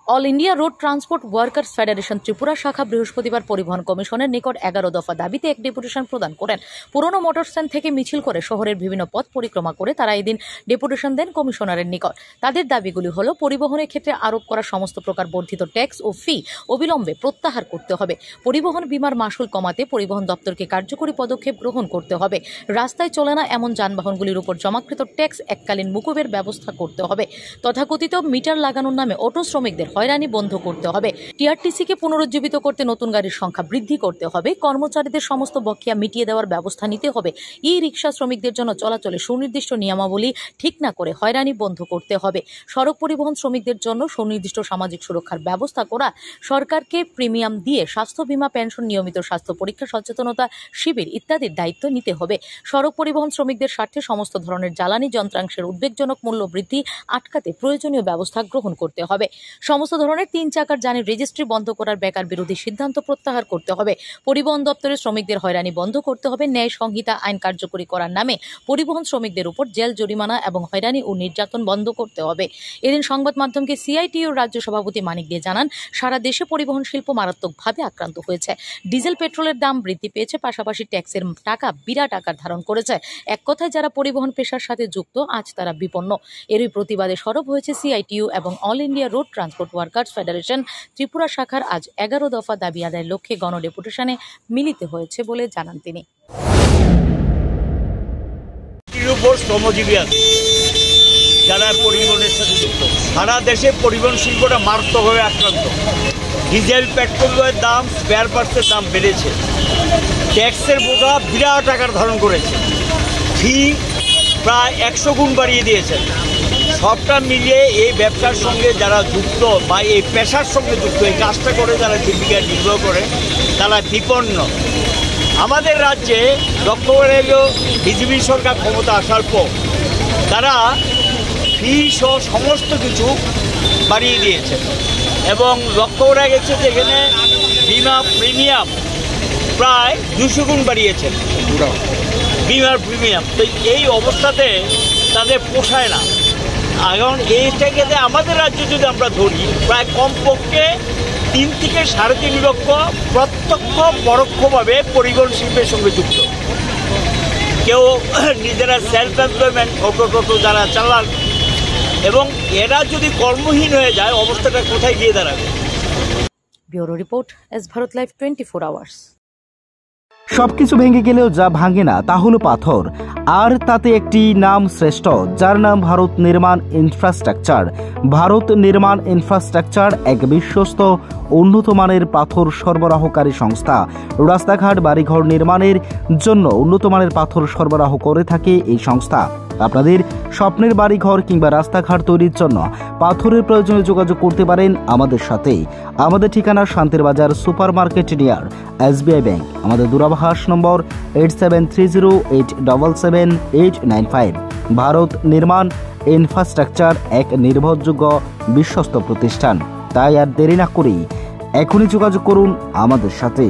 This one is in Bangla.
All India road transport workers federation Tripura শাখা বৃহস্পতিবার পরিবহন কমিশনের নিকট 11 দফা দাবিতে এক ডেপুটেশন প্রদান করেন। পুরনো মোটর স্ট্যান্ড থেকে মিছিল করে শহরের বিভিন্ন পথ পরিক্রমা করে তারা এদিন ডেপুটেশন দেন কমিশনারের নিকট। তাদের দাবিগুলি হল, পরিবহনের ক্ষেত্রে আরোপ করা সমস্ত প্রকার বর্ধিত ট্যাক্স ও ফি অবিলম্বে প্রত্যাহার করতে হবে, পরিবহন বীমার মাশুল কমাতে পরিবহন দপ্তরকে কার্যকরী পদক্ষেপ গ্রহণ করতে হবে, রাস্তায় চলে না এমন যানবাহনগুলির উপর জমাকৃত ট্যাক্স এককালীন মুকুবের ব্যবস্থা করতে হবে, তথাকথিত মিটার লাগানোর নামে অটো শ্রমিকদের হয়রানি বন্ধ করতে হবে, টিআরটিসিকে পুনরুজ্জীবিত করতে নতুন গাড়ির সংখ্যা বৃদ্ধি করতে হবে, কর্মচারীদের সমস্ত বকেয়া মিটিয়ে দেওয়ার ব্যবস্থা নিতে হবে, ই রিক্সা শ্রমিকদের জন্য চলাচলে সুনির্দিষ্ট নিয়মাবলী ঠিক না করে হয়রানি বন্ধ করতে হবে, সড়ক পরিবহন শ্রমিকদের জন্য সুনির্দিষ্ট সামাজিক সুরক্ষার ব্যবস্থা করা, সরকারকে প্রিমিয়াম দিয়ে স্বাস্থ্য বীমা, পেনশন, নিয়মিত স্বাস্থ্য পরীক্ষা, সচেতনতা শিবির ইত্যাদির দায়িত্ব নিতে হবে, সড়ক পরিবহন শ্রমিকদের স্বার্থে সমস্ত ধরনের জ্বালানি যন্ত্রাংশের উদ্বেগজনক মূল্য বৃদ্ধি আটকাতে প্রয়োজনীয় ব্যবস্থা গ্রহণ করতে হবে, সমস্ত ধরনের 3 চাকার যানের রেজিস্ট্রি বন্ধ করার বেকার বিরোধী সিদ্ধান্ত প্রত্যাহার করতে হবে, পরিবহন দপ্তরের শ্রমিকদের হয়রানি বন্ধ করতে হবে, ন্যায় সংহিতা আইন কার্যকরী করার নামে পরিবহন শ্রমিকদের উপর জেল জরিমানা এবং হয়রানি ও নির্যাতন বন্ধ করতে হবে। এদিন সংবাদ মাধ্যমকে সিআইটিইউর রাজ্য সভাপতি মানিক দে জানান, সারা দেশে পরিবহন শিল্প মারাত্মকভাবে আক্রান্ত হয়েছে। ডিজেল পেট্রোলের দাম বৃদ্ধি পেয়েছে, পাশাপাশি ট্যাক্সের টাকা বিরাট আকার ধারণ করেছে। এক কথায় যারা পরিবহন পেশার সাথে যুক্ত আজ তারা বিপন্ন। এরই প্রতিবাদে সরব হয়েছে সিআইটিইউ এবং all India road transport workers federation Tripura শাখার আজ 11 দফা দাবি আদায়ের লক্ষ্যে গণডেপুটেশনে মিলিত হয়েছে বলে জানান তিনি। শ্রমজীবী আছে যারা পরিবহনের সাথে যুক্ত, সারা দেশে পরিবহন শিল্পটা মারাত্মকভাবে আক্রান্ত। ডিজেল পেট্রোলের দাম, স্পেয়ার পার্টসের দাম বেড়েছে, ট্যাক্সের বোঝা বিরাট আকার ধারণ করেছে, ফি প্রায় 100 গুণ বাড়িয়ে দিয়েছে। সবটা মিলিয়ে এই ব্যবসার সঙ্গে যারা যুক্ত বা এই পেশার সঙ্গে যুক্ত, এই কাজটা করে যারা জীবিকা নির্বাহ করে, তারা বিপন্ন। আমাদের রাজ্যে লক্ষ্য করে বিজেপি সরকার ক্ষমতা আসার পর তারা ফি সহ সমস্ত কিছু বাড়িয়ে দিয়েছে এবং লক্ষ্য করা গেছে যে এখানে বিমা প্রিমিয়াম প্রায় 200 গুণ বাড়িয়েছে, বিমার প্রিমিয়াম। তো এই অবস্থাতে তাদের পোষায় না। এখন এইটাকে আমাদের রাজ্যে যদি আমরা ধরি, প্রায় কমপক্ষে 3 থেকে 3.5 লক্ষ প্রত্যক্ষ পরোক্ষভাবে পরিবহন শিল্পের সঙ্গে যুক্ত। কেউ নিজেরা সেলফ এমপ্লয়মেন্ট, অটো যারা চালান, এবং এরা যদি কর্মহীন হয়ে যায় অবস্থাটা কোথায় গিয়ে দাঁড়াবে। Bureau report, S Bharat live 24 hours. সবকিছু ভেঙে গেলেও যা ভাঙে না তা হলো পাথর, আর তাতে একটি নাম শ্রেষ্ঠ, যার নাম ভারত নির্মাণ ইনফ্রাস্ট্রাকচার। ভারত নির্মাণ ইনফ্রাস্ট্রাকচার এক বিশ্বস্ত উন্নত মানের পাথর সরবরাহকারী সংস্থা। রাস্তাঘাট, বাড়িঘর নির্মাণের জন্য উন্নত মানের পাথর সরবরাহ করে থাকে এই সংস্থা। আপনাদের স্বপ্নের বাড়িঘর কিংবা রাস্তাঘাট তৈরির জন্য পাথরের প্রয়োজনে যোগাযোগ করতে পারেন আমাদের সাথে। আমাদের ঠিকানা শান্তির বাজার super market near SBI bank. আমাদের দূরভাষ নম্বর 8730877895। ভারত নির্মাণ ইনফ্রাস্ট্রাকচার এক নির্ভরযোগ্য বিশ্বস্ত প্রতিষ্ঠান। তাই আর দেরি না করেই এখনই যোগাযোগ করুন আমাদের সাথে।